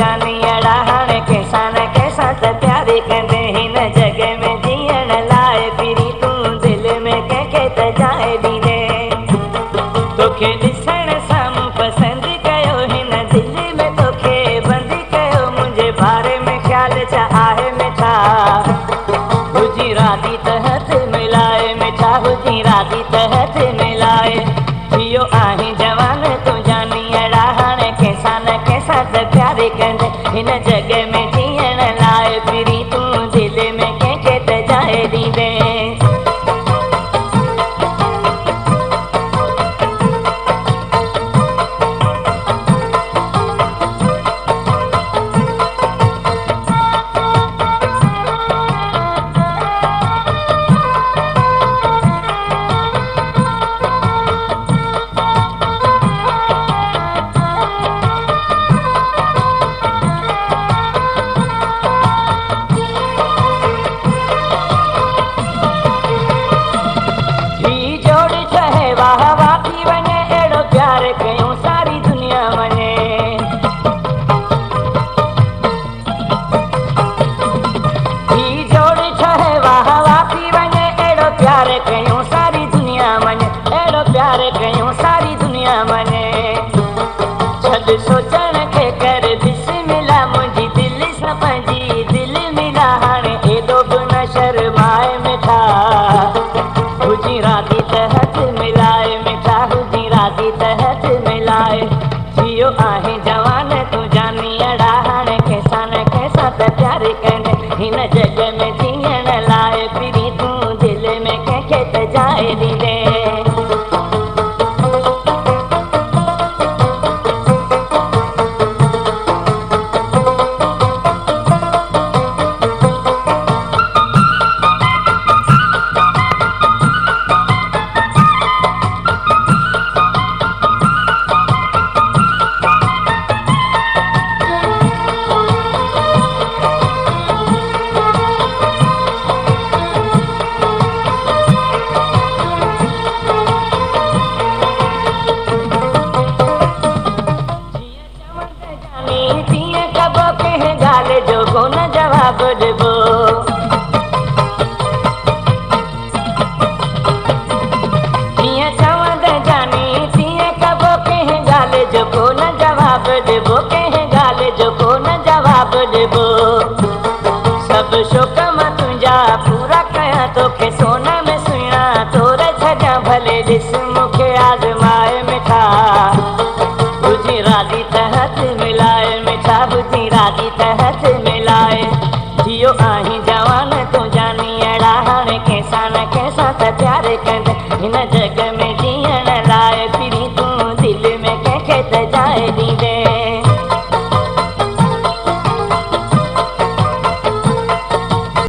जानी अड़ा हाणे कैसा न कैसा त प्यार कंदे हिन जग में जीअण लाइ फिरी तूं दिल में कंहिंखे त जाए ॾींदे तोखे ॾिसण सां पसंद कयो हिन दिल में तोखे बंदि कयो मुंहिंजे बारे में ख़्याल छा आहे मिठा हुजी राती त हथ मिलाए मिठा हुजी राती त हथ मिलाए इहो आहीं जवान तूं जानी अड़ा हाणे कैसा न कैसा त प्यार कंदे हिन जग में जीअण लाइ फिरी तूं दिल में कंहिंखे त जाए ॾींदे सोचण खे कर बिस्मिल्ला मुंहिंजी दिलि सां पंहिंजी दिलि मिला हाणे एॾो बि न शर्माए मिठा हुजी राती त हथ मिलाए मिठा हुजी राती त हथ मिलाए जियो आहे जवान तूं जानी अड़ा हाणे कैसा न कैसा त प्यार कंदे हिन जग में जीअण लाइ फिरी तूं दिल में कंहिंखे त जाए ॾींदे सब शौक़ मां तुंहिंजा पूरा कयां तोखे सोना में सुहिणा तोर छॾियां भले ॾिस मूंखे आज़माए मिठा हुजी राती त हथ मिलाए मिठा हुजी राती त हथ मिलाए जियो आहीं जवान तूं जानी अड़ा हाणे कैसा न कैसा त प्यार कंदे हिन जग में जी